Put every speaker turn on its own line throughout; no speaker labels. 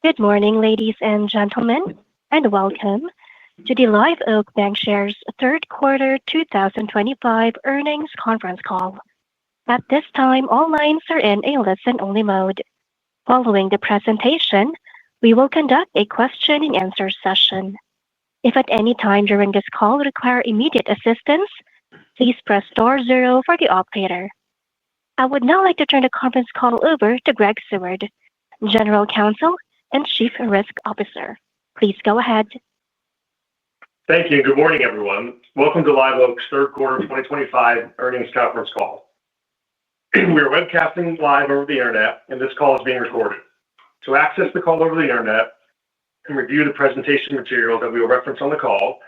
Good morning, ladies and gentlemen, and welcome to the Live Oak Bancshares third quarter 2025 earnings conference call. At this time, all lines are in a listen-only mode. Following the presentation, we will conduct a question-and-answer session. If at any time during this call you require immediate assistance, please press star zero for the operator. I would now like to turn the conference call over to Greg Seward, General Counsel and Chief Risk Officer. Please go ahead.
Thank you. Good morning, everyone. Welcome to Live Oak's third quarter 2025 earnings conference call. We are webcasting live over the internet, and this call is being recorded. To access the call over the internet and review the presentation material that we will reference on the call,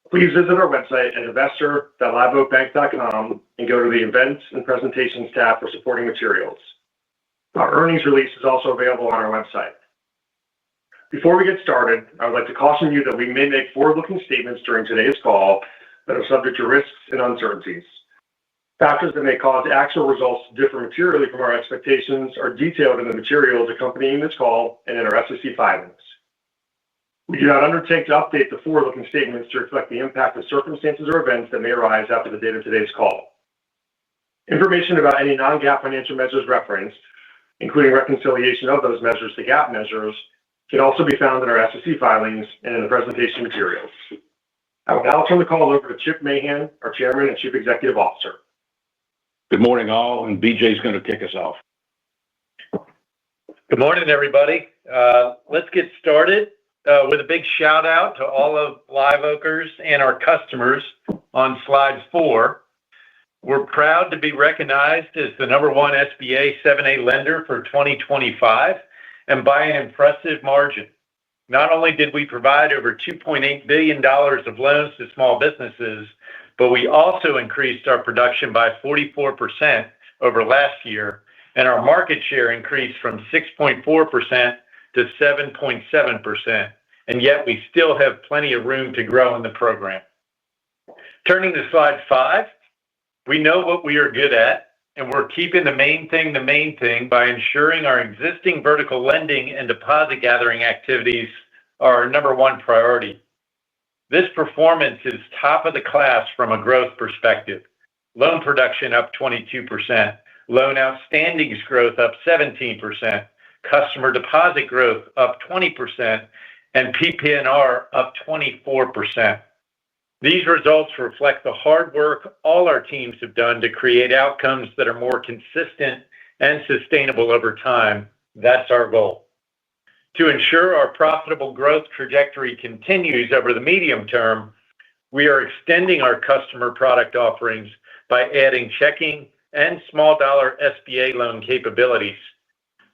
please visit our website at investor.liveoakbank.com and go to the Events and Presentations tab for supporting materials. Our earnings release is also available on our website. Before we get started, I would like to caution you that we may make forward-looking statements during today's call that are subject to risks and uncertainties. Factors that may cause actual results to differ materially from our expectations are detailed in the materials accompanying this call and in our SEC filings. We do not undertake to update the forward-looking statements to reflect the impact of circumstances or events that may arise after the date of today's call. Information about any non-GAAP financial measures referenced, including reconciliation of those measures to GAAP measures, can also be found in our SEC filings and in the presentation materials. I will now turn the call over to Chip Mahan, our Chairman and Chief Executive Officer.
Good morning, all, and BJ's going to kick us off.
Good morning, everybody. Let's get started with a big shout out to all of Live Oakers and our customers on slide 4. We're proud to be recognized as the number one SBA 7(a) lender for 2025 and by an impressive margin. Not only did we provide over $2.8 billion of loans to small businesses, but we also increased our production by 44% over last year, and our market share increased from 6.4% to 7.7%, and yet we still have plenty of room to grow in the program. Turning to slide 5, we know what we are good at, and we're keeping the main thing by ensuring our existing vertical lending and deposit gathering activities are our number one priority. This performance is top of the class from a growth perspective. Loan production up 22%, loan outstandings growth up 17%, customer deposit growth up 20%, and PPNR up 24%. These results reflect the hard work all our teams have done to create outcomes that are more consistent and sustainable over time. That's our goal. To ensure our profitable growth trajectory continues over the medium term, we are extending our customer product offerings by adding checking and small dollar SBA loan capabilities.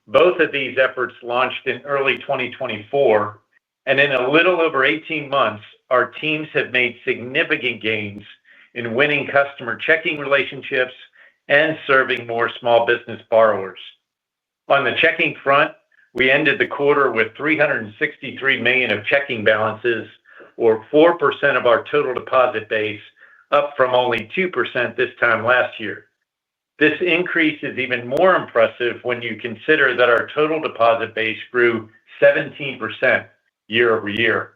Both of these efforts launched in early 2024, and in a little over 18 months, our teams have made significant gains in winning customer checking relationships and serving more small business borrowers. On the checking front, we ended the quarter with $363 million of checking balances, or 4% of our total deposit base, up from only 2% this time last year. This increase is even more impressive when you consider that our total deposit base grew 17% year over year.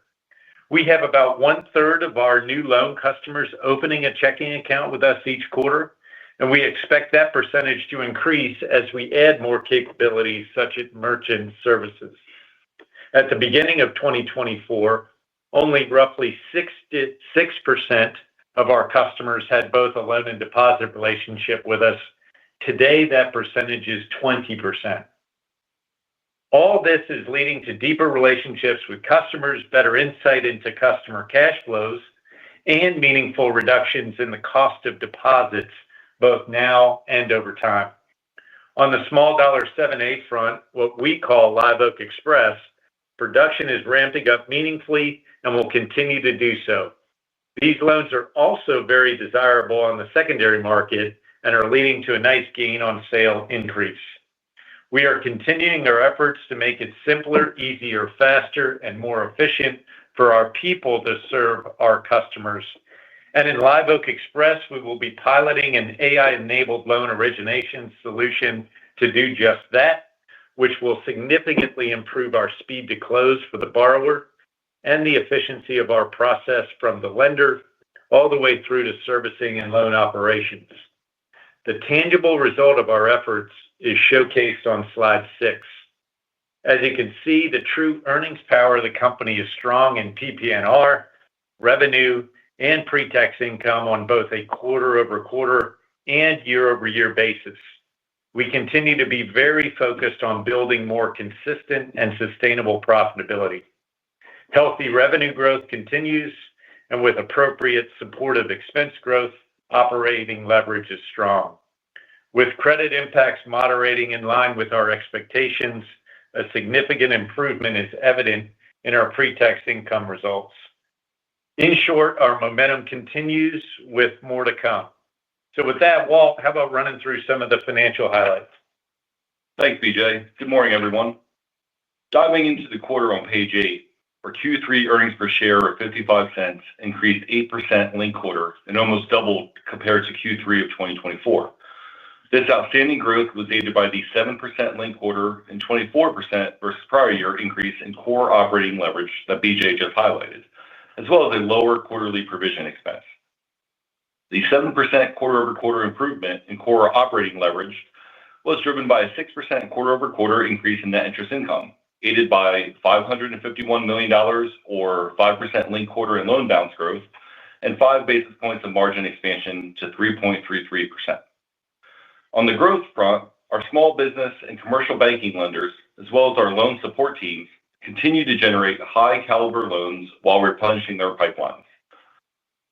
We have about 1/3 of our new loan customers opening a checking account with us each quarter, and we expect that percentage to increase as we add more capabilities such as merchant services. At the beginning of 2024, only roughly 6% of our customers had both a loan and deposit relationship with us. Today, that percentage is 20%. All this is leading to deeper relationships with customers, better insight into customer cash flows, and meaningful reductions in the cost of deposits, both now and over time. On the small dollar 7(a) front, what we call Live Oak Express, production is ramping up meaningfully and will continue to do so. These loans are also very desirable on the secondary market and are leading to a nice gain on sale increase. We are continuing our efforts to make it simpler, easier, faster, and more efficient for our people to serve our customers. And in Live Oak Express, we will be piloting an AI-enabled loan origination solution to do just that. which will significantly improve our speed to close for the borrower and the efficiency of our process from the lender all the way through to servicing and loan operations. The tangible result of our efforts is showcased on slide 6. As you can see, the true earnings power of the company is strong in PPNR, revenue, and pre-tax income on both a quarter-over-quarter and year-over-year basis. We continue to be very focused on building more consistent and sustainable profitability. Healthy revenue growth continues, and with appropriate supportive expense growth, operating leverage is strong. With credit impacts moderating in line with our expectations, a significant improvement is evident in our pre-tax income results. In short, our momentum continues with more to come. So with that, Walt, how about running through some of the financial highlights?
Thanks, BJ. Good morning, everyone. Diving into the quarter on page 8, our Q3 earnings per share of 55 cents increased 8% linked quarter and almost doubled compared to Q3 of 2024. This outstanding growth was aided by the 7% linked quarter and 24% versus prior year increase in core operating leverage that BJ just highlighted, as well as a lower quarterly provision expense. The 7% quarter-over-quarter improvement in core operating leverage was driven by a 6% quarter-over-quarter increase in net interest income, aided by $551 million or 5% linked quarter in loan balance growth and 5 basis points of margin expansion to 3.33%. On the growth front, our small business and commercial banking lenders, as well as our loan support teams, continue to generate high-caliber loans while replenishing their pipelines.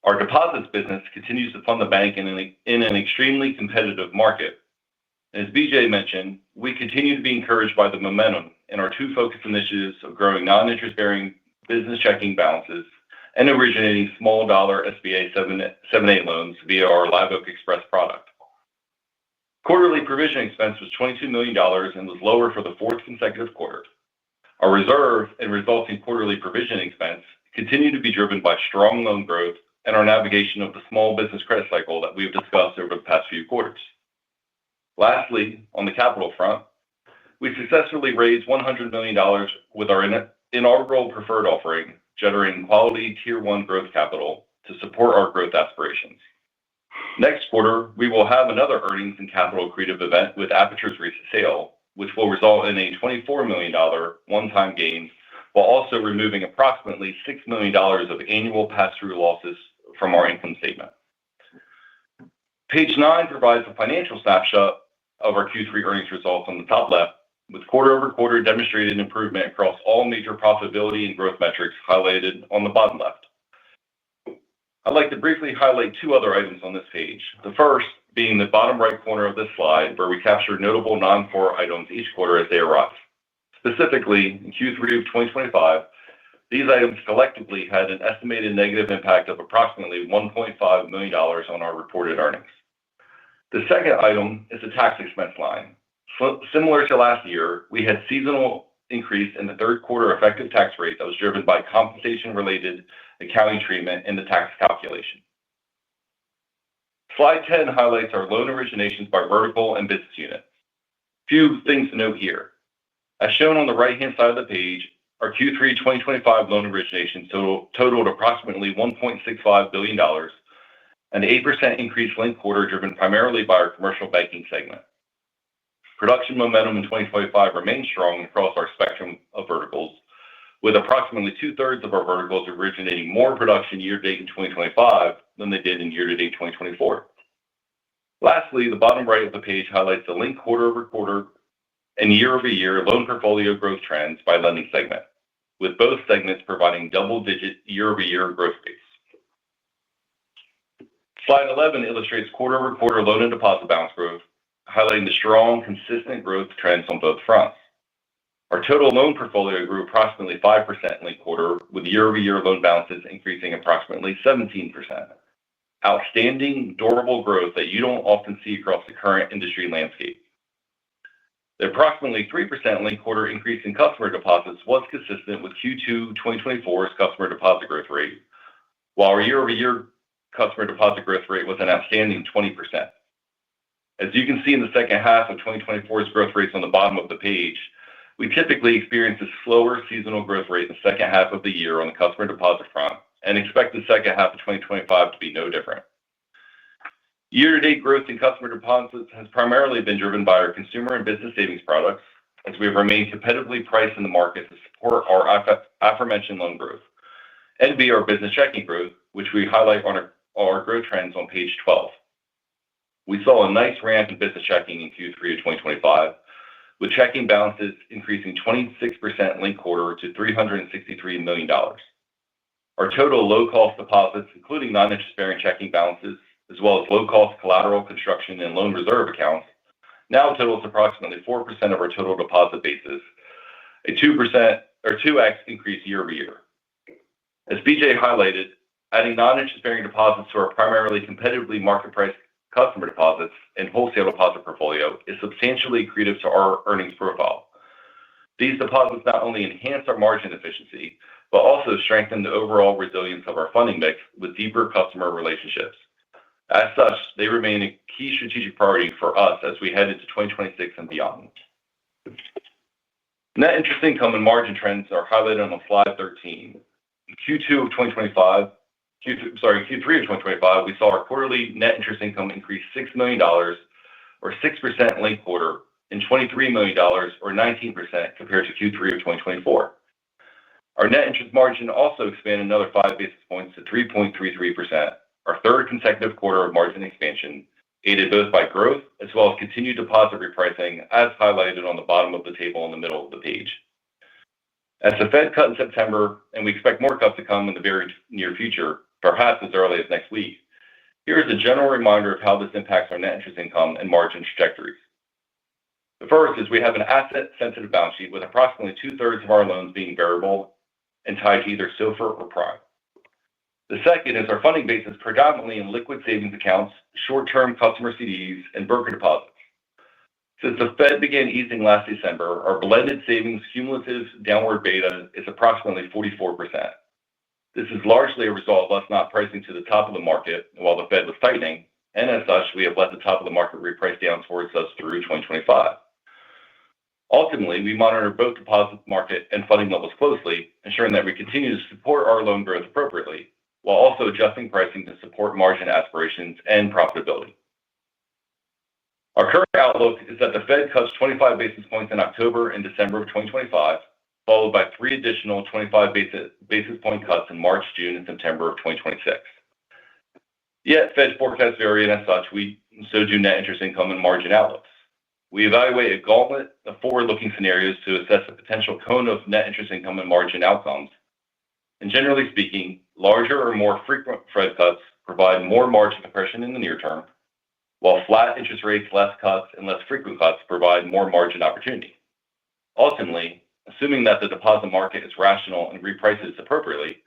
Our deposits business continues to fund the bank in an extremely competitive market. As BJ mentioned, we continue to be encouraged by the momentum in our two focus initiatives of growing non-interest-bearing business checking balances and originating small dollar SBA 7(a) loans via our Live Oak Express product. Quarterly provision expense was $22 million and was lower for the fourth consecutive quarter. Our reserve and resulting quarterly provision expense continue to be driven by strong loan growth and our navigation of the small business credit cycle that we have discussed over the past few quarters. Lastly, on the capital front, we successfully raised $100 million with our inaugural preferred offering, generating quality Tier 1 growth capital to support our growth aspirations. Next quarter, we will have another earnings and capital accretive event with Aperture's recent sale, which will result in a $24 million one-time gain, while also removing approximately $6 million of annual pass-through losses from our income statement. Page 9 provides a financial snapshot of our Q3 earnings results on the top left, with quarter-over-quarter demonstrated improvement across all major profitability and growth metrics highlighted on the bottom left. I'd like to briefly highlight two other items on this page. The first being the bottom right corner of this slide, where we capture notable non-core items each quarter as they arise. Specifically, in Q3 of 2025, these items collectively had an estimated negative impact of approximately $1.5 million on our reported earnings. The second item is the tax expense line. Similar to last year, we had seasonal increase in the third quarter effective tax rate that was driven by compensation-related accounting treatment in the tax calculation. Slide 10 highlights our loan originations by vertical and business unit. Few things to note here. As shown on the right-hand side of the page, our Q3 2025 loan originations totaled approximately $1.65 billion, an 8% increase linked quarter driven primarily by our commercial banking segment. Production momentum in 2025 remains strong across our spectrum of verticals, with approximately two-thirds of our verticals originating more production year-to-date in 2025 than they did in year-to-date 2024. Lastly, the bottom right of the page highlights the linked quarter-over-quarter and year-over-year loan portfolio growth trends by lending segment, with both segments providing double-digit year-over-year growth rates. Slide 11 illustrates quarter-over-quarter loan and deposit balance growth, highlighting the strong, consistent growth trends on both fronts. Our total loan portfolio grew approximately 5% linked quarter, with year-over-year loan balances increasing approximately 17%. Outstanding, durable growth that you don't often see across the current industry landscape. The approximately 3% linked quarter increase in customer deposits was consistent with Q2 2024's customer deposit growth rate, while our year-over-year customer deposit growth rate was an outstanding 20%. As you can see in the second half of 2024's growth rates on the bottom of the page, We typically experience a slower seasonal growth rate in the second half of the year on the customer deposit front and expect the second half of 2025 to be no different. Year-to-date growth in customer deposits has primarily been driven by our consumer and business savings products, as we have remained competitively priced in the market to support our aforementioned loan growth, and via our business checking growth, which we highlight on our growth trends on page 12. We saw a nice ramp in business checking in Q3 of 2025, with checking balances increasing 26% linked quarter to $363 million. Our total low-cost deposits, including non-interest-bearing checking balances, as well as low-cost collateral, construction, and loan reserve accounts, now totals approximately 4% of our total deposit basis, a 2x increase year-over-year. As BJ highlighted, adding non-interest-bearing deposits to our primarily competitively market-priced customer deposits and wholesale deposit portfolio is substantially accretive to our earnings profile. These deposits not only enhance our margin efficiency, but also strengthen the overall resilience of our funding mix with deeper customer relationships. As such, they remain a key strategic priority for us as we head into 2026 and beyond. Net interest income and margin trends are highlighted on slide 13. In Q3 of 2025, we saw our quarterly net interest income increase $6 million, or 6% linked quarter, and $23 million, or 19% compared to Q3 of 2024. Our net interest margin also expanded another 5 basis points to 3.33%, our third consecutive quarter of margin expansion, aided both by growth as well as continued deposit repricing, as highlighted on the bottom of the table in the middle of the page. As the Fed cut in September, and we expect more cuts to come in the very near future, perhaps as early as next week, here is a general reminder of how this impacts our net interest income and margin trajectories. The first is we have an asset-sensitive balance sheet with approximately 2/3 of our loans being variable and tied to either SOFR or Prime. The second is our funding base is predominantly in liquid savings accounts, short-term customer CDs, and broker deposits. Since the Fed began easing last December, our blended savings cumulative downward beta is approximately 44%. This is largely a result of us not pricing to the top of the market while the Fed was tightening, and as such, we have let the top of the market reprice down towards us through 2025. Ultimately, we monitor both deposit market and funding levels closely, ensuring that we continue to support our loan growth appropriately, while also adjusting pricing to support margin aspirations and profitability. Our current outlook is that the Fed cuts 25 basis points in October and December of 2025, followed by 3 additional 25 basis point cuts in March, June, and September of 2026. Yet, Fed forecasts vary, and as such, so do net interest income and margin outlooks. We evaluate a gauntlet of forward-looking scenarios to assess the potential cone of net interest income and margin outcomes. And generally speaking, larger or more frequent Fed cuts provide more margin compression in the near term, while flat interest rates, less cuts, and less frequent cuts provide more margin opportunity. Ultimately, assuming that the deposit market is rational and reprices appropriately,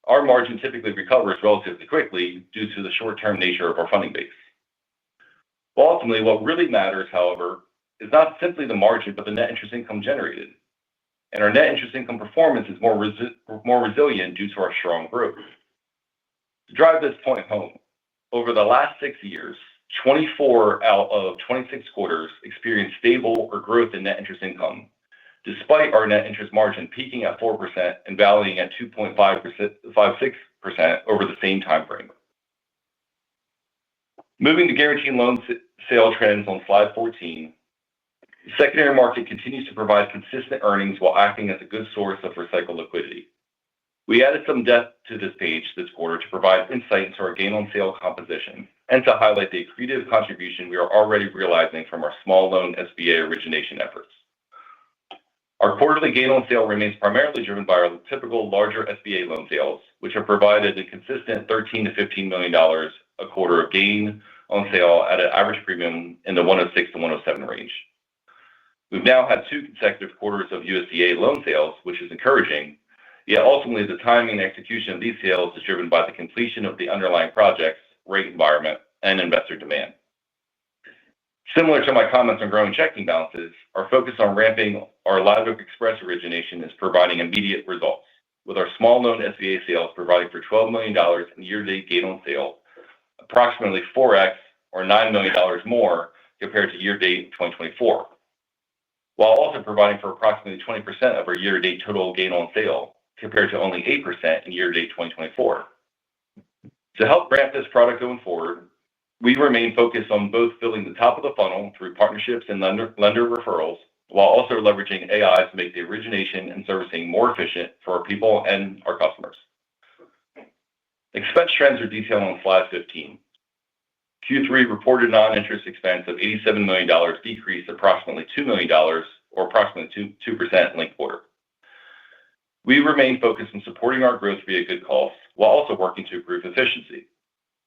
our margin typically recovers relatively quickly due to the short-term nature of our funding base. Ultimately, what really matters, however, is not simply the margin, but the net interest income generated. And our net interest income performance is more resilient due to our strong growth. To drive this point home, over the last 6 years, 24 out of 26 quarters experienced stable or growth in net interest income, despite our net interest margin peaking at 4% and valuing at 2.56% over the same time frame. Moving to guaranteed loan sale trends on slide 14, the secondary market continues to provide consistent earnings while acting as a good source of recycled liquidity. We added some depth to this page this quarter to provide insight into our gain on sale composition and to highlight the accretive contribution we are already realizing from our small loan SBA origination efforts. Our quarterly gain on sale remains primarily driven by our typical larger SBA loan sales, which have provided a consistent $13 to $15 million a quarter of gain on sale at an average premium in the 106 to 107 range. We've now had 2 consecutive quarters of USDA loan sales, which is encouraging, yet ultimately the timing and execution of these sales is driven by the completion of the underlying projects, rate environment, and investor demand. Similar to my comments on growing checking balances, our focus on ramping our Live Oak Express origination is providing immediate results, with our small loan SBA sales providing for $12 million in year-to-date gain on sale, approximately 4x or $9 million more compared to year-to-date 2024. while also providing for approximately 20% of our year-to-date total gain on sale, compared to only 8% in year-to-date 2024. To help ramp this product going forward, we remain focused on both filling the top of the funnel through partnerships and lender referrals, while also leveraging AI to make the origination and servicing more efficient for our people and our customers. Expense trends are detailed on slide 15. Q3 reported non-interest expense of $87 million decreased approximately $2 million, or approximately 2% linked quarter. We remain focused on supporting our growth via good costs, while also working to improve efficiency.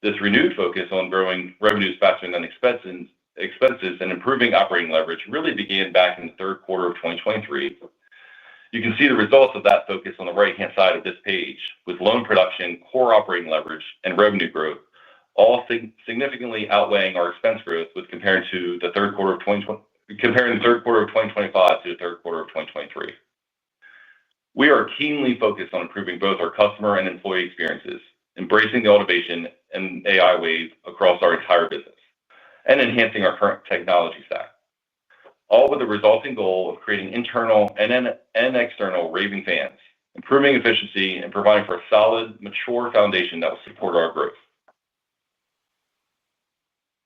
This renewed focus on growing revenues faster than expenses and improving operating leverage really began back in the third quarter of 2023. You can see the results of that focus on the right-hand side of this page, with loan production, core operating leverage, and revenue growth all significantly outweighing our expense growth comparing the third quarter of 2025 to the third quarter of 2023. We are keenly focused on improving both our customer and employee experiences, embracing the automation and AI wave across our entire business, and enhancing our current technology stack, all with the resulting goal of creating internal and external raving fans, improving efficiency, and providing for a solid, mature foundation that will support our growth.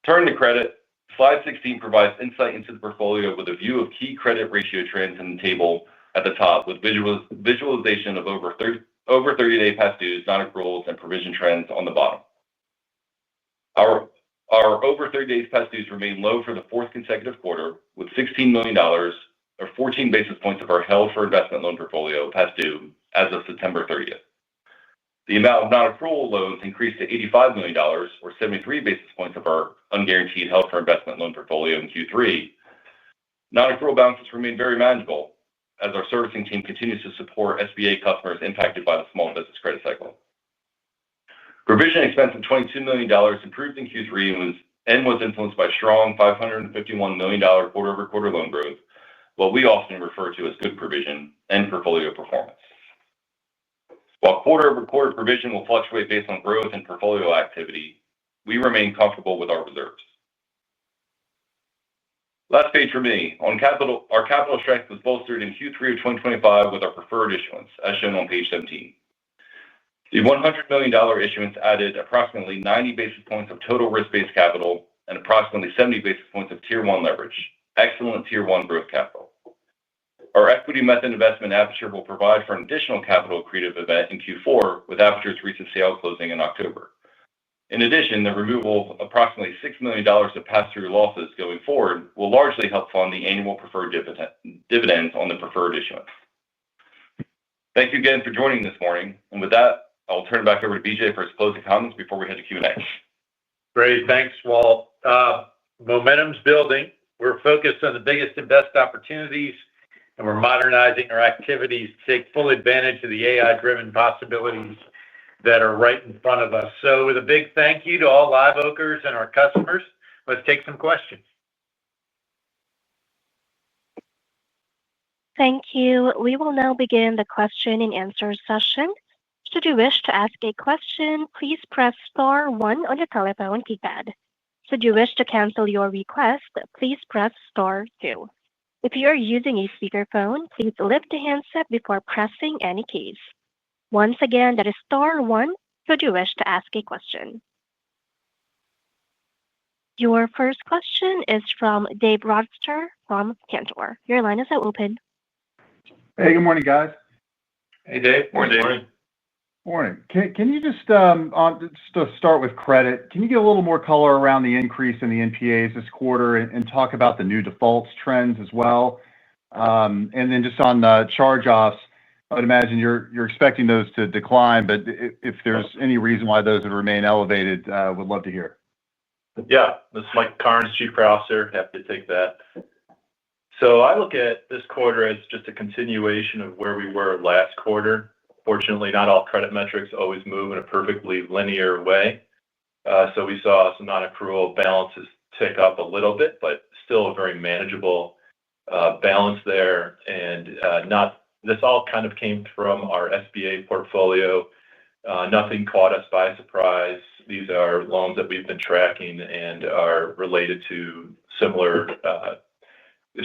Turning to credit, slide 16 provides insight into the portfolio with a view of key credit ratio trends in the table at the top, with visualization of over 30-day past dues, non-accruals, and provision trends on the bottom. Our over 30 days past dues remain low for the fourth consecutive quarter, with $16 million, or 14 basis points of our held for investment loan portfolio past due as of September 30th. The amount of non-accrual loans increased to $85 million, or 73 basis points of our unguaranteed held for investment loan portfolio in Q3. Non-accrual balances remain very manageable as our servicing team continues to support SBA customers impacted by the small business credit cycle. Provision expense of $22 million improved in Q3 and was influenced by strong $551 million quarter-over-quarter loan growth, what we often refer to as good provision and portfolio performance. While quarter-over-quarter provision will fluctuate based on growth and portfolio activity, we remain comfortable with our reserves. Last page for me. On capital, our capital strength was bolstered in Q3 of 2025 with our preferred issuance, as shown on page 17. The $100 million issuance added approximately 90 basis points of total risk-based capital and approximately 70 basis points of Tier 1 leverage, excellent Tier 1 growth capital. Our equity method investment Aperture will provide for an additional capital accretive event in Q4, with Aperture's recent sale closing in October. In addition, the removal of approximately $6 million of pass-through losses going forward will largely help fund the annual preferred dividends on the preferred issuance. Thank you again for joining this morning. And with that, I'll turn it back over to BJ for his closing comments before we head to Q&A.
Great. Thanks, Walt. Momentum's building. We're focused on the biggest and best opportunities, and we're modernizing our activities to take full advantage of the AI-driven possibilities that are right in front of us. So with a big thank you to all Live Oakers and our customers, let's take some questions.
Thank you. We will now begin the question and answer session. Should you wish to ask a question, please press star 1 on your telephone keypad. Should you wish to cancel your request, please press star 2. If you are using a speakerphone, please lift the handset before pressing any keys. Once again, that is star 1 should you wish to ask a question. Your first question is from Dave Rochester from Cantor. Your line is now open.
Hey, good morning, guys.
Hey, Dave.
Morning, Dave.
Morning. Can you just to start with credit, can you get a little more color around the increase in the NPAs this quarter and talk about the new defaults trends as well? And then just on charge-offs, I would imagine you're expecting those to decline, but if there's any reason why those would remain elevated, would love to hear.
Yeah, this is Mike Carnes, Chief Credit Officer. Happy to take that. So I look at this quarter as just a continuation of where we were last quarter. Fortunately, not all credit metrics always move in a perfectly linear way. So we saw some non-accrual balances tick up a little bit, but still a very manageable balance there. And this all kind of came from our SBA portfolio. Nothing caught us by surprise. These are loans that we've been tracking and are related to similar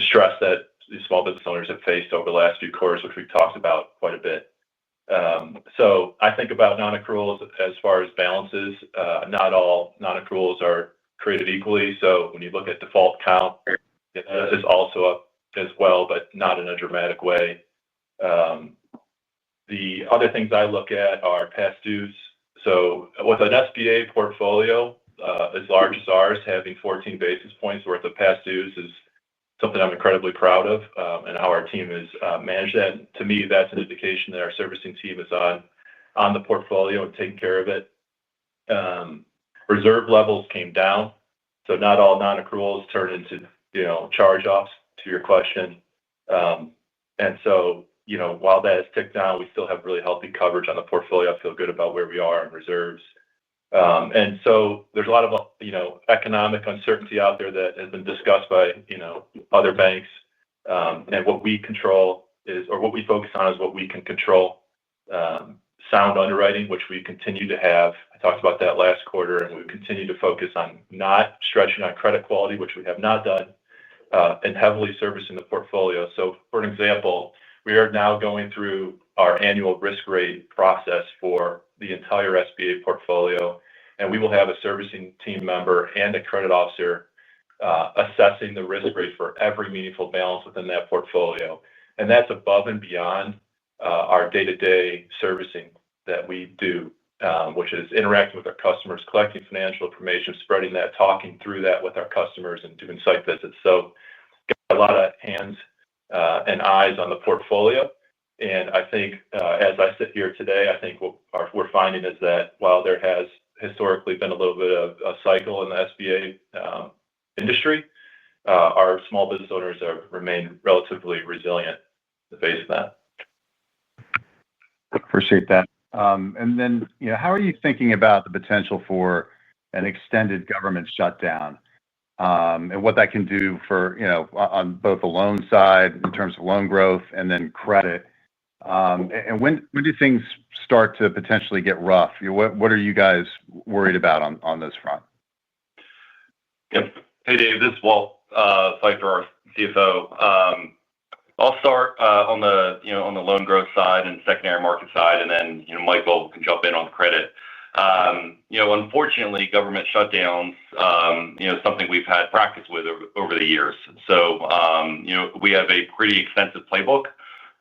stress that these small business owners have faced over the last few quarters, which we've talked about quite a bit. So I think about non-accruals as far as balances. Not all non-accruals are created equally. So when you look at default count, it is also up as well, but not in a dramatic way. The other things I look at are past dues. So with an SBA portfolio as large as ours, having 14 basis points worth of past dues is something I'm incredibly proud of, and how our team has managed that. And to me, that's an indication that our servicing team is on the portfolio and taking care of it. Reserve levels came down, so not all non-accruals turned into charge-offs, to your question. And so while that has ticked down, we still have really healthy coverage on the portfolio. I feel good about where we are in reserves. And so there's a lot of economic uncertainty out there that has been discussed by other banks. And what we control is, or what we focus on is what we can control. Sound underwriting, which we continue to have. I talked about that last quarter, and we continue to focus on not stretching on credit quality, which we have not done, and heavily servicing the portfolio. So, for an example, we are now going through our annual risk rate process for the entire SBA portfolio, and we will have a servicing team member and a credit officer assessing the risk rate for every meaningful balance within that portfolio. And that's above and beyond our day-to-day servicing that we do, which is interacting with our customers, collecting financial information, spreading that, talking through that with our customers, and doing site visits. So got a lot of hands and eyes on the portfolio. And I think as I sit here today, I think what we're finding is that while there has historically been a little bit of a cycle in the SBA industry, our small business owners have remained relatively resilient in the face of that.
Appreciate that. And then, how are you thinking about the potential for an extended government shutdown, and what that can do for, on both the loan side in terms of loan growth and then credit? And when do things start to potentially get rough? What are you guys worried about on this front?
Yep. Hey, Dave, this is Walt Phifer, our CFO. I'll start on the loan growth side and secondary market side, and then Michael can jump in on credit. Unfortunately, government shutdowns, something we've had practice with over the years. So, we have a pretty extensive playbook,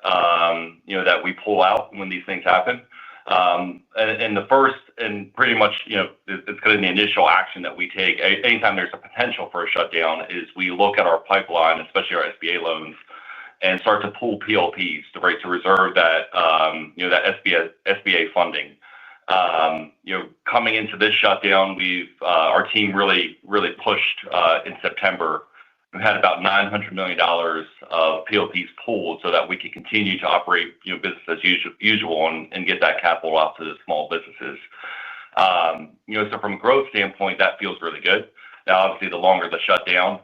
that we pull out when these things happen. And the first, and pretty much, it's kind of the initial action that we take anytime there's a potential for a shutdown, is we look at our pipeline, especially our SBA loans, and start to pull PLPs to reserve that, that SBA funding. Coming into this shutdown, our team really pushed in September. We had about $900 million of PLPs pulled so that we could continue to operate business as usual and get that capital out to the small businesses. So from a growth standpoint, that feels really good. Now, obviously, the longer the shutdown,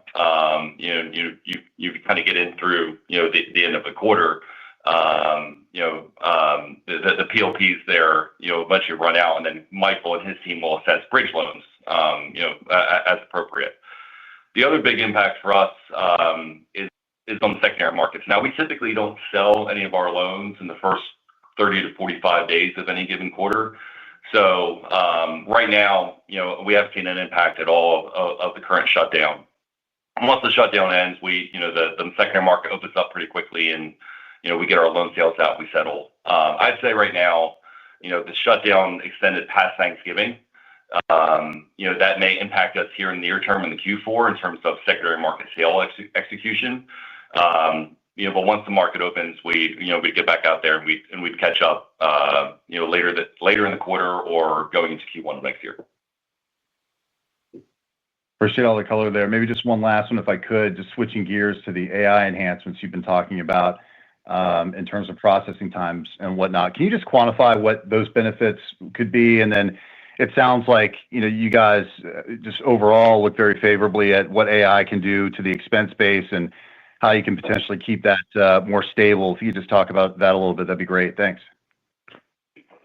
you kind of get in through the end of the quarter. The PLPs there eventually run out, and then Michael and his team will assess bridge loans as appropriate. The other big impact for us is on the secondary markets. Now, we typically don't sell any of our loans in the first 30 to 45 days of any given quarter. So right now, we haven't seen an impact at all of the current shutdown. And once the shutdown ends, the secondary market opens up pretty quickly, and we get our loan sales out, we settle. I'd say right now, the shutdown extended past Thanksgiving. That may impact us here in the near term in the Q4 in terms of secondary market sale execution. But once the market opens, we'd get back out there and we'd catch up later in the quarter or going into Q1 of next year.
Appreciate all the color there. Maybe just one last one, if I could, just switching gears to the AI enhancements you've been talking about in terms of processing times and whatnot. Can you just quantify what those benefits could be? And then it sounds like you guys just overall look very favorably at what AI can do to the expense base and how you can potentially keep that more stable. If you could just talk about that a little bit, that'd be great. Thanks.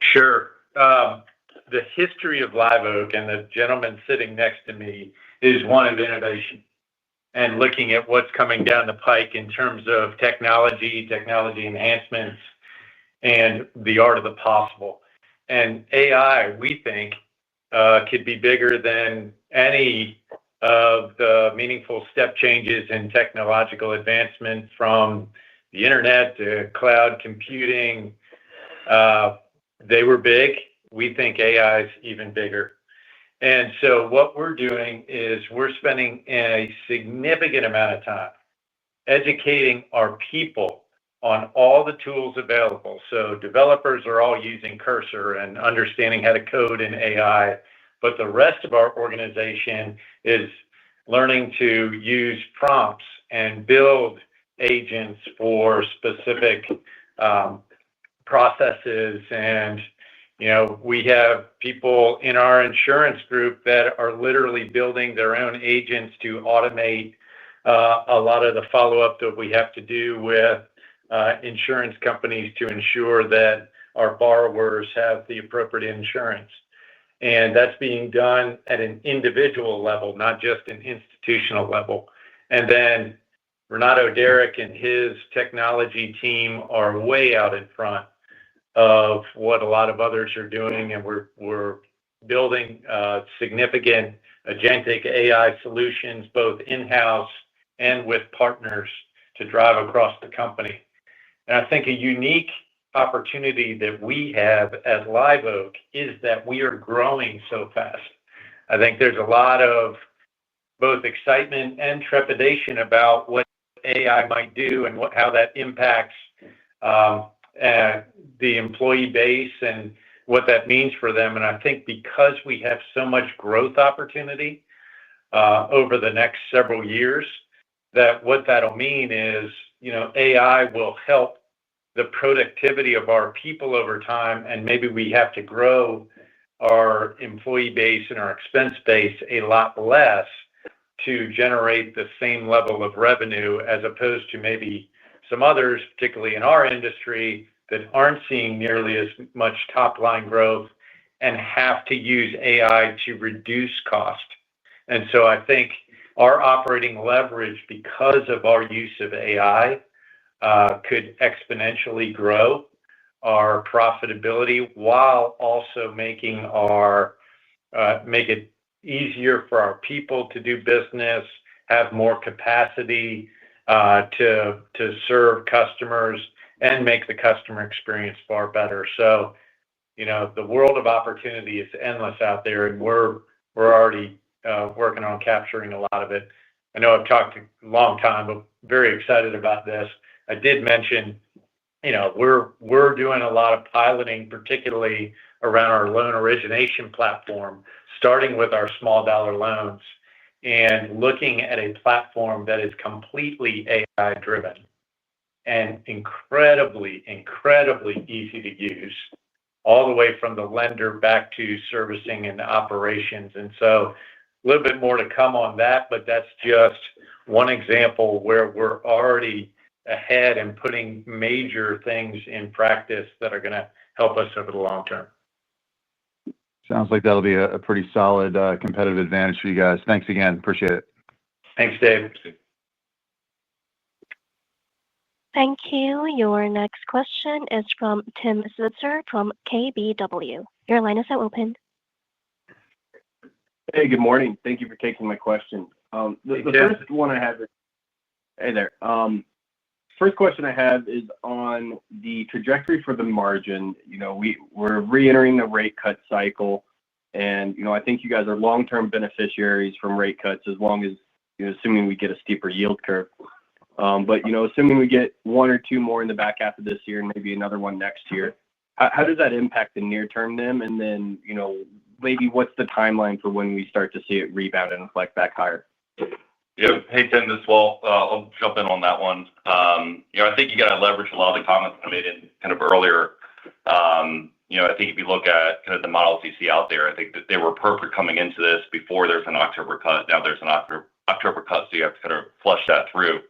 Sure. The history of Live Oak and the gentleman sitting next to me is one of innovation. and looking at what's coming down the pike in terms of technology enhancements, and the art of the possible. And AI, we think, could be bigger than any of the meaningful step changes in technological advancement from the internet to cloud computing. They were big. We think AI is even bigger. And so what we're doing is we're spending a significant amount of time educating our people on all the tools available. So developers are all using Cursor and understanding how to code in AI, but the rest of our organization is learning to use prompts and build agents for specific processes. And we have people in our insurance group that are literally building their own agents to automate a lot of the follow-up that we have to do with insurance companies to ensure that our borrowers have the appropriate insurance. And that's being done at an individual level, not just an institutional level. And then Renato Derrick and his technology team are way out in front of what a lot of others are doing. And we're building significant agentic AI solutions, both in-house and with partners to drive across the company. And I think a unique opportunity that we have at Live Oak is that we are growing so fast. I think there's a lot of both excitement and trepidation about what AI might do and how that impacts the employee base and what that means for them. And I think because we have so much growth opportunity over the next several years, that what that'll mean is, AI will help the productivity of our people over time, and maybe we have to grow our employee base and our expense base a lot less to generate the same level of revenue, as opposed to maybe some others, particularly in our industry, that aren't seeing nearly as much top-line growth and have to use AI to reduce cost. And so I think our operating leverage, because of our use of AI, could exponentially grow our profitability while also make it easier for our people to do business, have more capacity to serve customers, and make the customer experience far better. So, the world of opportunity is endless out there, and we're already working on capturing a lot of it. I know I've talked a long time, but very excited about this. I did mention, we're doing a lot of piloting, particularly around our loan origination platform, starting with our small dollar loans and looking at a platform that is completely AI driven and incredibly, incredibly easy to use, all the way from the lender back to servicing and operations. And so a little bit more to come on that, but that's just one example where we're already ahead and putting major things in practice that are going to help us over the long term.
Sounds like that'll be a pretty solid competitive advantage for you guys. Thanks again. Appreciate it.
Thanks, Dave.
Thank you. Your next question is from Tim Switzer from KBW. Your line is now open.
Hey, good morning. Thank you for taking my question. The first one I have is, hey there. First question I have is on the trajectory for the margin. We're re-entering the rate cut cycle, and I think you guys are long-term beneficiaries from rate cuts, as long as assuming we get a steeper yield curve. But assuming we get one or two more in the back half of this year and maybe another one next year, how does that impact the near-term NIM? And then maybe what's the timeline for when we start to see it rebound and inflect back higher?
Yeah. Hey, Tim, this is Walt. I'll jump in on that one. I think you got to leverage a lot of the comments I made in kind of earlier. I think if you look at kind of the models you see out there, I think that they were perfect coming into this before there's an October cut. Now there's an October cut, so you have to kind of flush that through.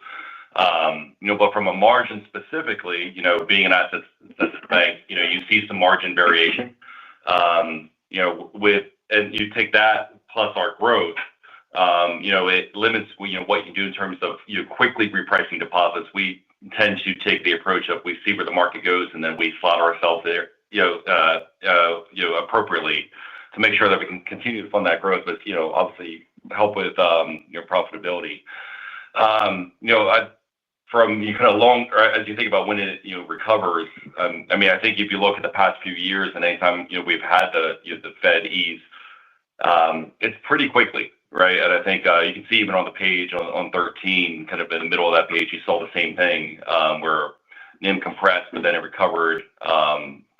But from a margin specifically, being an asset-sensitive bank, you see some margin variation. And you take that plus our growth. It limits what you do in terms of quickly repricing deposits. We tend to take the approach of we see where the market goes and then we slot ourselves there appropriately to make sure that we can continue to fund that growth, but obviously help with profitability. From kind of long, or as you think about when it recovers, I think if you look at the past few years and anytime we've had the Fed ease, it's pretty quickly, right? And I think you can see even on the page on 13, kind of in the middle of that page, you saw the same thing where NIM compressed, but then it recovered.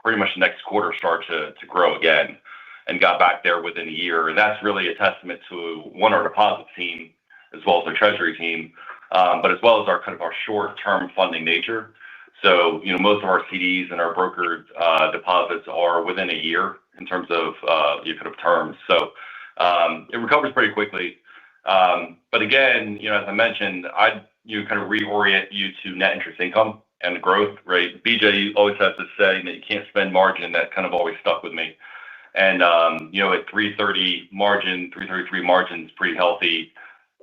Pretty much the next quarter started to grow again and got back there within a year. And that's really a testament to our deposit team as well as our treasury team, but as well as our short-term funding nature. So most of our CDs and our brokered deposits are within a year in terms of terms. So it recovers pretty quickly. But again, as I mentioned, I'd kind of reorient you to net interest income and the growth, right? BJ always has this saying that you can't spend margin. That kind of always stuck with me. And at 330 margin, 333 margin is pretty healthy.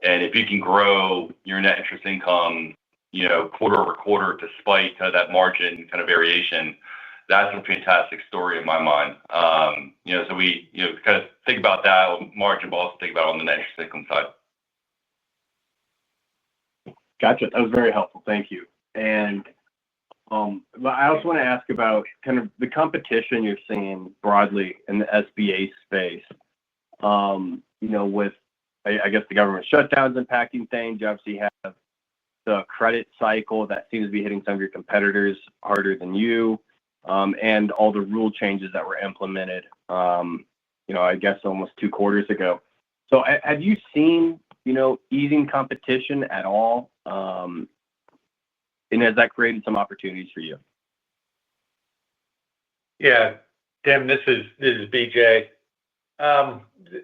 And if you can grow your net interest income, quarter over quarter, despite kind of that margin kind of variation, that's a fantastic story in my mind. So we kind of think about that on margin, but also think about it on the net interest income side.
Gotcha. That was very helpful. Thank you. And I also want to ask about kind of the competition you're seeing broadly in the SBA space. With I guess the government shutdowns impacting things, you obviously have the credit cycle that seems to be hitting some of your competitors harder than you, and all the rule changes that were implemented, I guess almost 2 quarters ago. So have you seen, easing competition at all? And has that created some opportunities for you?
Yeah, Tim, this is BJ.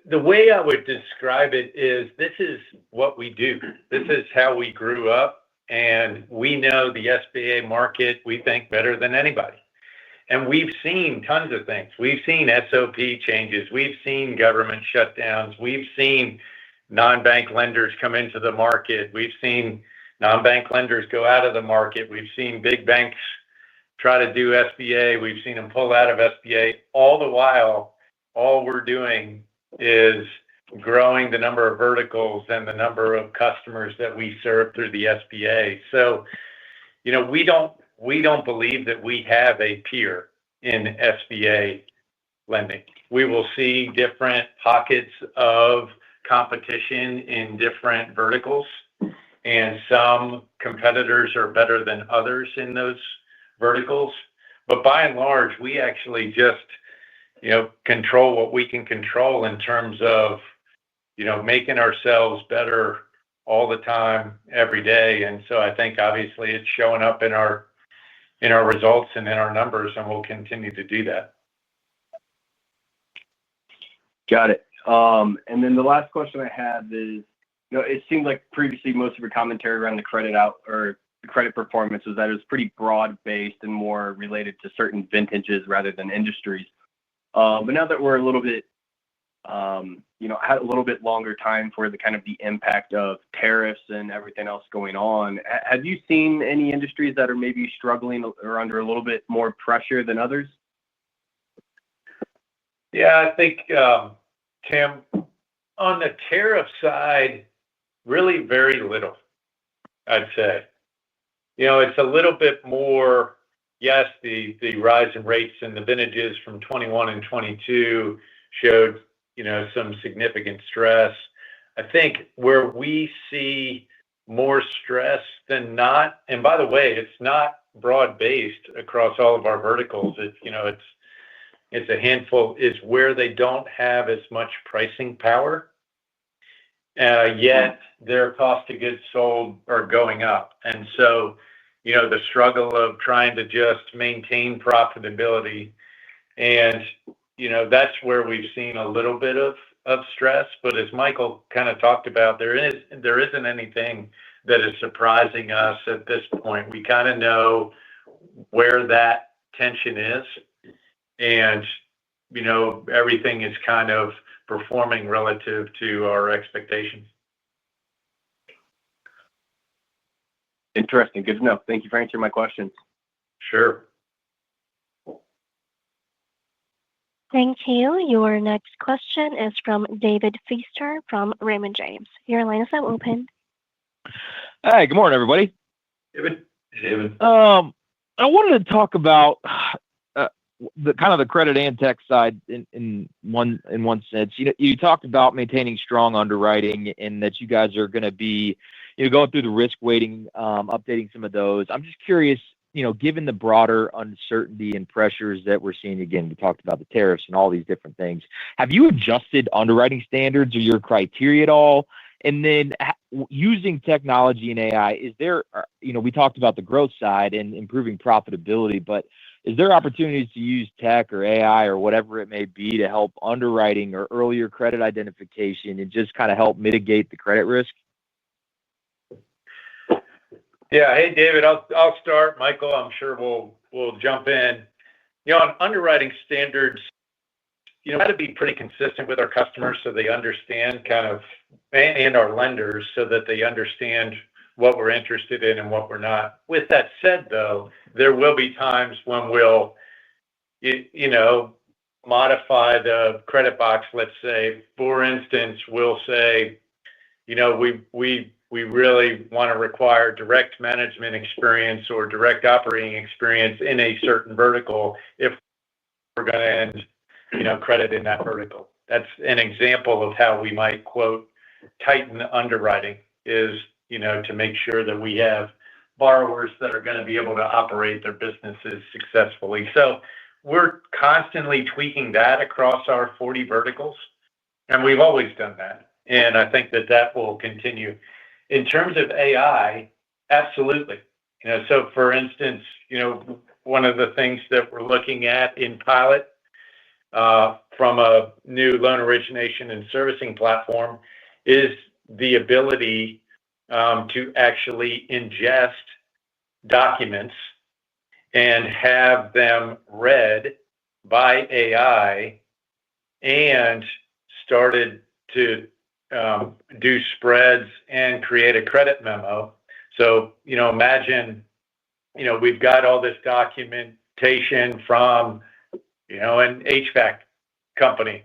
The way I would describe it is this is what we do. This is how we grew up, and we know the SBA market, we think, better than anybody. And we've seen tons of things. We've seen SOP changes. We've seen government shutdowns. We've seen non-bank lenders come into the market. We've seen non-bank lenders go out of the market. We've seen big banks try to do SBA. We've seen them pull out of SBA. All the while, all we're doing is growing the number of verticals and the number of customers that we serve through the SBA. So, we don't believe that we have a peer in SBA lending. We will see different pockets of competition in different verticals, and some competitors are better than others in those verticals. But by and large, we actually just, control what we can control in terms of, making ourselves better all the time, every day. And so I think obviously it's showing up in our results and in our numbers, and we'll continue to do that.
Got it. And then the last question I have is, it seemed like previously most of your commentary around the credit performance was that it was pretty broad-based and more related to certain vintages rather than industries. But now that we're a little bit, had a little bit longer time for the kind of the impact of tariffs and everything else going on, have you seen any industries that are maybe struggling or under a little bit more pressure than others?
Yeah, I think, Tim, on the tariff side, really very little, I'd say. It's a little bit more, yes, the rise in rates and the vintages from 21 and 22 showed, some significant stress. I think where we see more stress than not, and by the way, it's not broad-based across all of our verticals. It's a handful, is where they don't have as much pricing power, yet their cost of goods sold are going up. And so, the struggle of trying to just maintain profitability. And, that's where we've seen a little bit of stress. But as Michael kind of talked about, there isn't anything that is surprising us at this point. We kind of know where that tension is. And, everything is kind of performing relative to our expectations.
Interesting. Good to know. Thank you for answering my questions.
Sure.
Thank you. Your next question is from David Feaster from Raymond James. Your line is now open.
Hi, good morning, everybody.
David.
I wanted to talk about the kind of the credit and tech side in one sense. You talked about maintaining strong underwriting and that you guys are going to be going through the risk weighting, updating some of those. I'm just curious, given the broader uncertainty and pressures that we're seeing, again, we talked about the tariffs and all these different things. Have you adjusted underwriting standards or your criteria at all? And then using technology and AI, is there, we talked about the growth side and improving profitability, but is there opportunities to use tech or AI or whatever it may be to help underwriting or earlier credit identification and just kind of help mitigate the credit risk?
Yeah. Hey, David, I'll start. Michael, I'm sure we'll jump in. On underwriting standards, got to be pretty consistent with our customers so they understand and our lenders so that they understand what we're interested in and what we're not. With that said, though, there will be times when we'll, modify the credit box. Let's say, for instance, we'll say, we really want to require direct management experience or direct operating experience in a certain vertical if we're going to end, credit in that vertical. That's an example of how we might, quote, tighten underwriting is, to make sure that we have borrowers that are going to be able to operate their businesses successfully. So we're constantly tweaking that across our 40 verticals, and we've always done that. And I think that will continue. In terms of AI, absolutely. So for instance, one of the things that we're looking at in pilot from a new loan origination and servicing platform is the ability to actually ingest documents and have them read by AI and started to do spreads and create a credit memo. So, imagine, we've got all this documentation from, an HVAC company,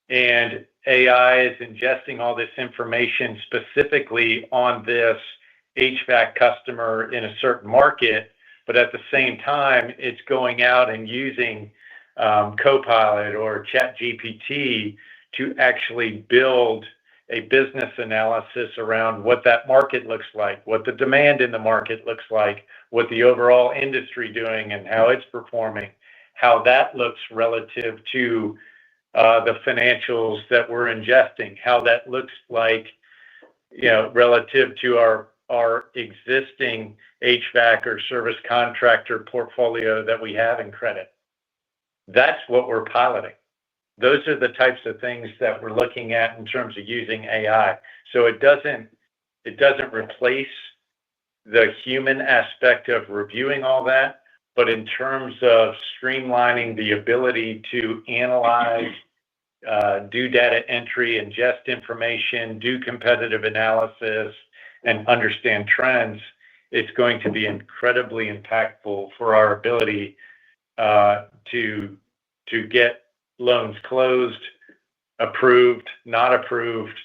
and AI is ingesting all this information specifically on this HVAC customer in a certain market, but at the same time, it's going out and using Copilot or ChatGPT to actually build a business analysis around what that market looks like, what the demand in the market looks like, what the overall industry doing and how it's performing, how that looks relative to the financials that we're ingesting, how that looks like, relative to our existing HVAC or service contractor portfolio that we have in credit. That's what we're piloting. Those are the types of things that we're looking at in terms of using AI. So it doesn't replace the human aspect of reviewing all that, but in terms of streamlining the ability to analyze, do data entry, ingest information, do competitive analysis, and understand trends, it's going to be incredibly impactful for our ability to get loans closed, approved, not approved,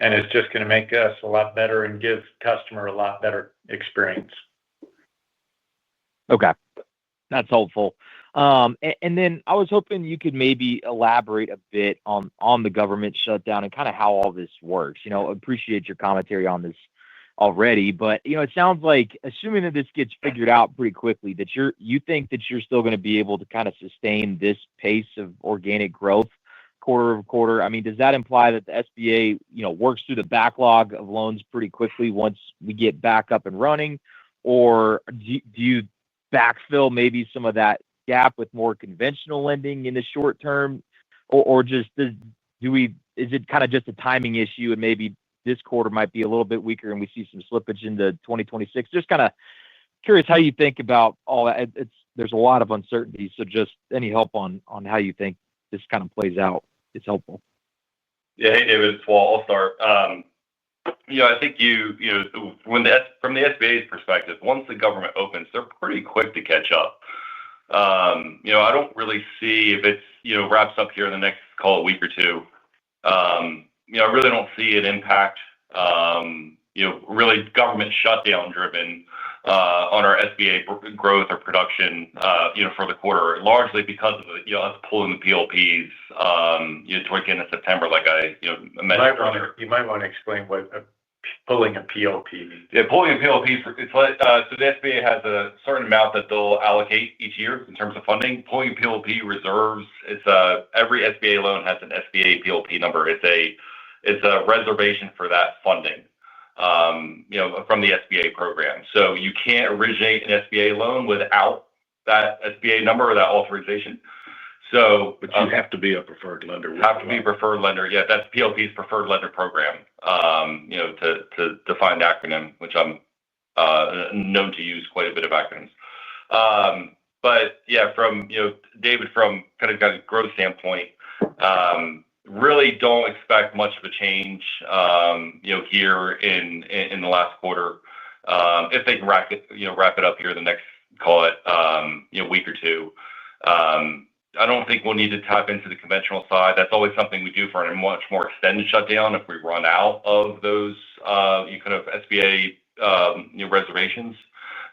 and it's just going to make us a lot better and give customer a lot better experience.
Okay, that's helpful. And then I was hoping you could maybe elaborate a bit on the government shutdown and kind of how all this works. Appreciate your commentary on this already, but it sounds like, assuming that this gets figured out pretty quickly, that you think that you're still going to be able to kind of sustain this pace of organic growth quarter over quarter. I mean, does that imply that the SBA works through the backlog of loans pretty quickly once we get back up and running, or do you backfill maybe some of that gap with more conventional lending in the short term, or just is it kind of just a timing issue and maybe this quarter might be a little bit weaker and we see some slippage into 2026? Just kind of curious how you think about all that. There's a lot of uncertainty, so just any help on how you think this kind of plays out is helpful.
Yeah, hey David, it's Walt. I'll start. I think from the SBA's perspective, once the government opens, they're pretty quick to catch up. I don't really see if it's wraps up here in the next call a week or two. I really don't see an impact. Really government shutdown driven on our SBA growth or production. For the quarter, largely because of us pulling the PLPs. Toward the end of September, like I mentioned earlier.
You might want to explain what pulling a PLP means.
Yeah, pulling a PLP, it's like so the SBA has a certain amount that they'll allocate each year in terms of funding. Pulling a PLP reserves, every SBA loan has an SBA PLP number. It's a reservation for that funding, from the SBA program. So you can't originate an SBA loan without that SBA number or that authorization. So,
but you have to be a preferred lender.
Have to be a preferred lender. Yeah, that's PLP's preferred lender program. To define acronym, which I'm known to use quite a bit of acronyms. But yeah, from David, from kind of growth standpoint, really don't expect much of a change. Here in the last quarter, if they can wrap it up here the next, call it week or two. I don't think we'll need to tap into the conventional side. That's always something we do for a much more extended shutdown if we run out of those kind of SBA reservations,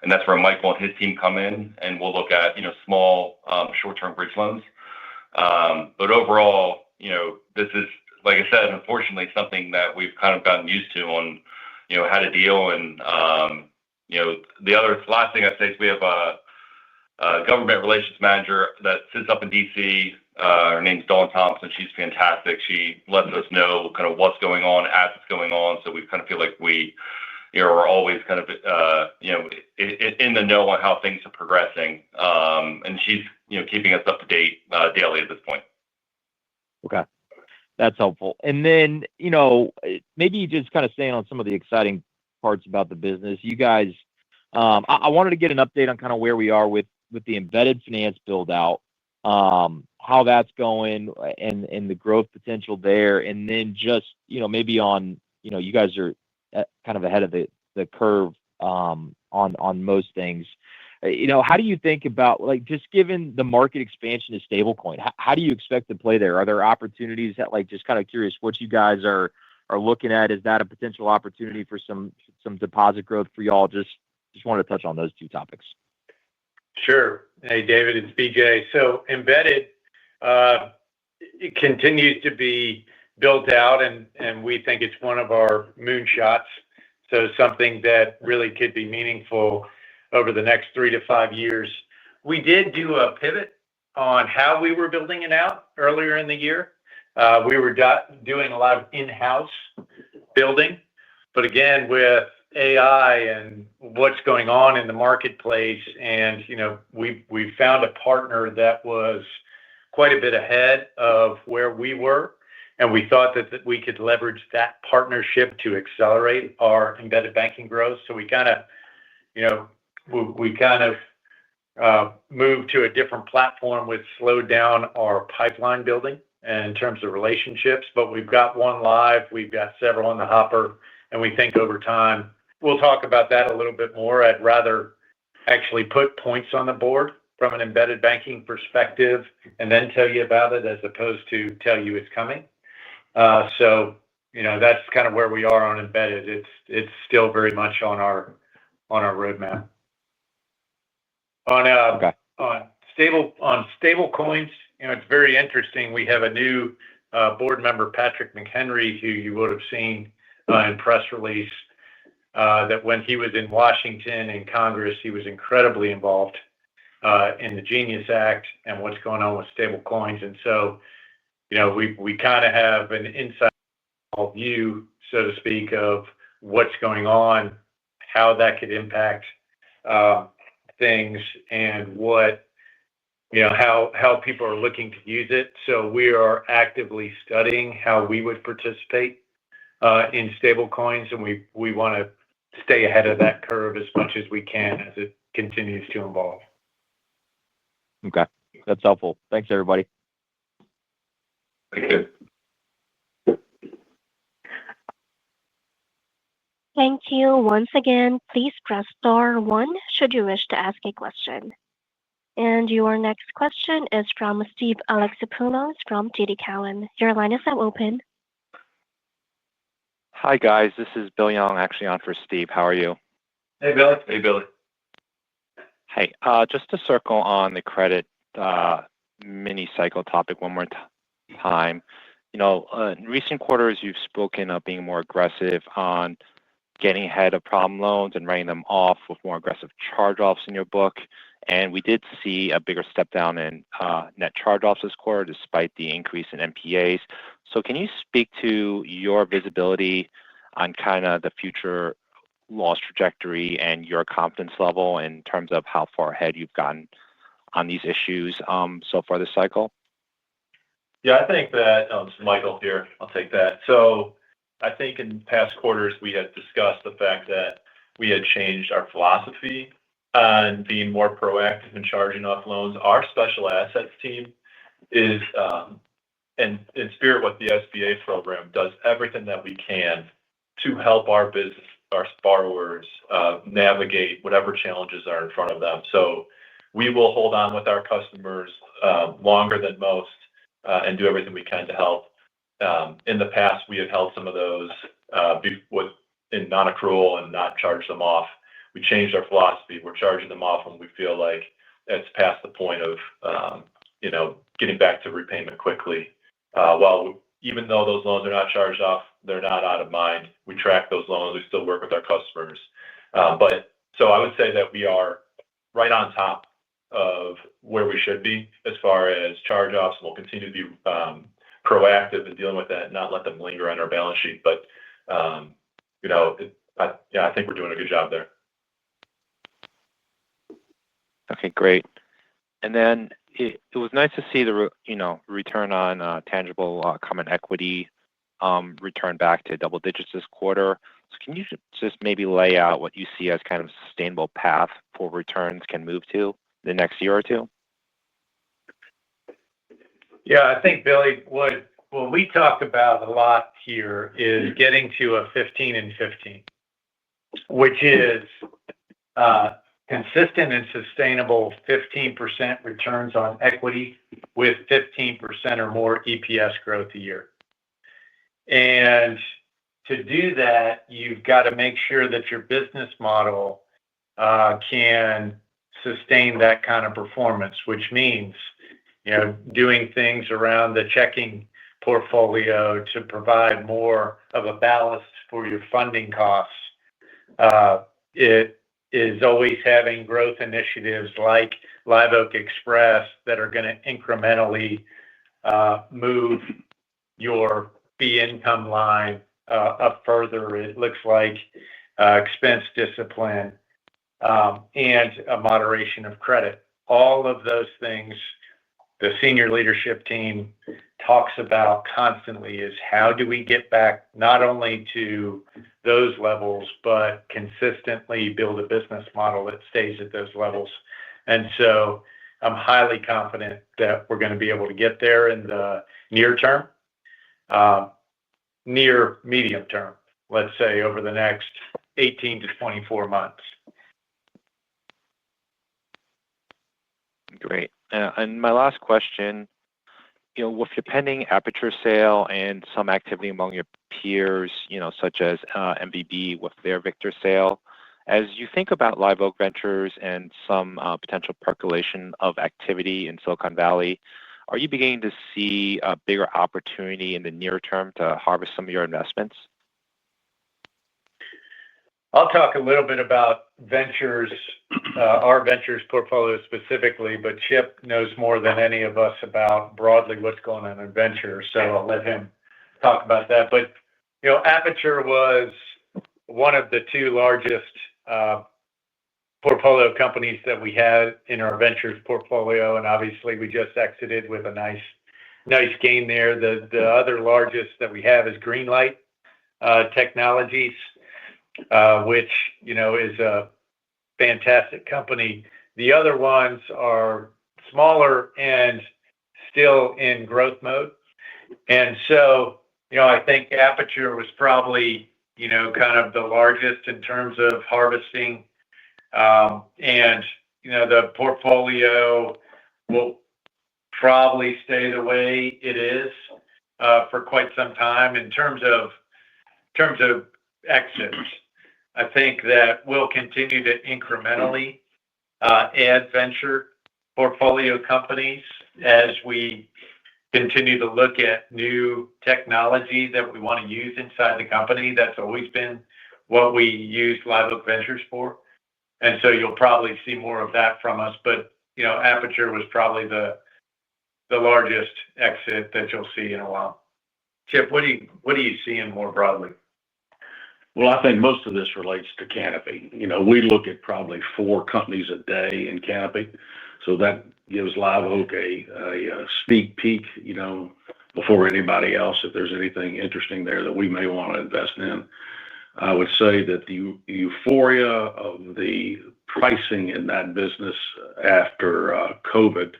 and that's where Michael and his team come in, and we'll look at small short-term bridge loans. But overall, this is, like I said, unfortunately something that we've kind of gotten used to on how to deal. And the last thing I'd say is we have a government relations manager that sits up in DC. Her name's Dawn Thompson. She's fantastic. She lets us know kind of what's going on as it's going on. So we kind of feel like we are always kind of in the know on how things are progressing. And she's keeping us up to date daily at this point.
Okay, that's helpful. And then maybe just kind of staying on some of the exciting parts about the business. You guys, I wanted to get an update on kind of where we are with the embedded finance build out, how that's going, and the growth potential there. And then just maybe on you guys are kind of ahead of the curve on most things. How do you think about, like, just given the market expansion of stablecoin, how do you expect to play there? Are there opportunities that, like, just kind of curious what you guys are looking at? Is that a potential opportunity for some deposit growth for y'all? Just wanted to touch on those two topics.
Sure. Hey, David, it's BJ. So embedded it continues to be built out, and we think it's one of our moonshots. So something that really could be meaningful over the next 3 to 5 years. We did do a pivot on how we were building it out earlier in the year. We were doing a lot of in-house building, but again, with AI and what's going on in the marketplace, and we found a partner that was quite a bit ahead of where we were, and we thought that we could leverage that partnership to accelerate our embedded banking growth. So we kind of moved to a different platform, which slowed down our pipeline building in terms of relationships. But we've got one live, we've got several in the hopper, and we think over time we'll talk about that a little bit more. I'd rather actually put points on the board from an embedded banking perspective and then tell you about it as opposed to tell you it's coming. So that's kind of where we are on embedded. It's still very much on our roadmap. On stable coins, it's very interesting. We have a new board member, Patrick McHenry, who you would have seen in press release, that when he was in Washington in Congress, he was incredibly involved in the Genius Act and what's going on with stable coins. And so, we kind of have an inside view, so to speak, of what's going on, how that could impact things, and what how people are looking to use it. So we are actively studying how we would participate in stable coins, and we want to stay ahead of that curve as much as we can as it continues to evolve.
Okay, that's helpful. Thanks, everybody.
Thank you.
Thank you. Once again, please press star one should you wish to ask a question. And your next question is from Steve Alexopoulos from TD Cowen. Your line is now open.
Hi, guys. This is Bill Young, actually on for Steve. How are you?
Hey, Billy.
Hey, Billy.
Hey, just to circle on the credit mini cycle topic one more time. In recent quarters, you've spoken of being more aggressive on getting ahead of problem loans and writing them off with more aggressive charge-offs in your book. And we did see a bigger step down in net charge-offs this quarter despite the increase in NPAs. So can you speak to your visibility on kind of the future loss trajectory and your confidence level in terms of how far ahead you've gotten on these issues so far this cycle?
Yeah, I think that it's Michael here. I'll take that. So I think in past quarters, we had discussed the fact that we had changed our philosophy on being more proactive in charging off loans. Our special assets team is, and in spirit with the SBA program, does everything that we can to help our business, our borrowers navigate whatever challenges are in front of them. So we will hold on with our customers longer than most and do everything we can to help. In the past, we have held some of those in non-accrual and not charged them off. We changed our philosophy. We're charging them off when we feel like it's past the point of getting back to repayment quickly. Even though those loans are not charged off, they're not out of mind. We track those loans. We still work with our customers. So I would say that we are right on top of where we should be as far as charge-offs. We'll continue to be proactive in dealing with that and not let them linger on our balance sheet. But I think we're doing a good job there.
Okay, great. And then it was nice to see the return on tangible common equity return back to double digits this quarter. So can you just maybe lay out what you see as kind of a sustainable path for returns can move to the next year or two?
Yeah, I think, Billy, what we talk about a lot here is getting to a 15 and 15, which is consistent and sustainable 15% returns on equity with 15% or more EPS growth a year. And to do that, you've got to make sure that your business model can sustain that kind of performance, which means doing things around the checking portfolio to provide more of a ballast for your funding costs. It is always having growth initiatives like Live Oak Express that are going to incrementally move your fee income line up further. It looks like expense discipline and a moderation of credit. All of those things the senior leadership team talks about constantly is how do we get back not only to those levels, but consistently build a business model that stays at those levels. And so I'm highly confident that we're going to be able to get there in the near term, near medium term, let's say over the next 18 to 24 months.
Great. And my last question, with your pending Aperture sale and some activity among your peers, such as MVB with their Victor sale, as you think about Live Oak Ventures and some potential percolation of activity in Silicon Valley, are you beginning to see a bigger opportunity in the near term to harvest some of your investments?
I'll talk a little bit about ventures, our ventures portfolio specifically, but Chip knows more than any of us about broadly what's going on in ventures, so I'll let him talk about that. But, Aperture was one of the two largest portfolio companies that we had in our ventures portfolio, and obviously we just exited with a nice gain there. The other largest that we have is Greenlight Technologies, which is a fantastic company. The other ones are smaller and still in growth mode. And so, I think Aperture was probably kind of the largest in terms of harvesting. The portfolio will probably stay the way it is for quite some time. In terms of exits, I think that we'll continue to incrementally add venture portfolio companies as we continue to look at new technology that we want to use inside the company. That's always been what we use Live Oak Ventures for. You'll probably see more of that from us. Aperture was probably the largest exit that you'll see in a while. Chip, what are you seeing more broadly?
I think most of this relates to Canopy. We look at probably 4 companies a day in Canopy. That gives Live Oak a sneak peek, before anybody else, if there's anything interesting there that we may want to invest in. I would say that the euphoria of the pricing in that business after COVID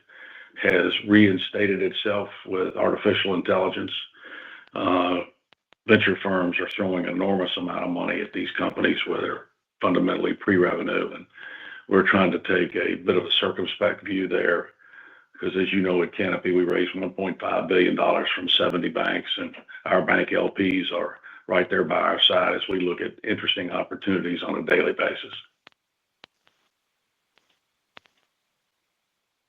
has reinstated itself with artificial intelligence. Venture firms are throwing an enormous amount of money at these companies where they're fundamentally pre-revenue. We're trying to take a bit of a circumspect view there because, as you know, at Canopy, we raised $1.5 billion from 70 banks, and our bank LPs are right there by our side as we look at interesting opportunities on a daily basis.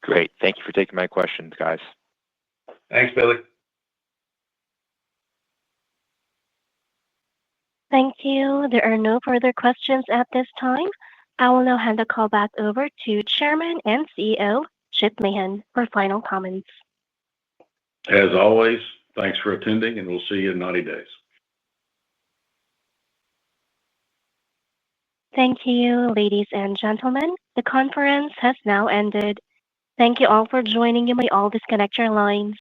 Great. Thank you for taking my questions, guys.
Thanks, Billy.
Thank you. There are no further questions at this time. I will now hand the call back over to Chairman and CEO Chip Mahan for final comments.
As always, thanks for attending, and we'll see you in 90 days.
Thank you, ladies and gentlemen. The conference has now ended. Thank you all for joining. You may all disconnect your lines.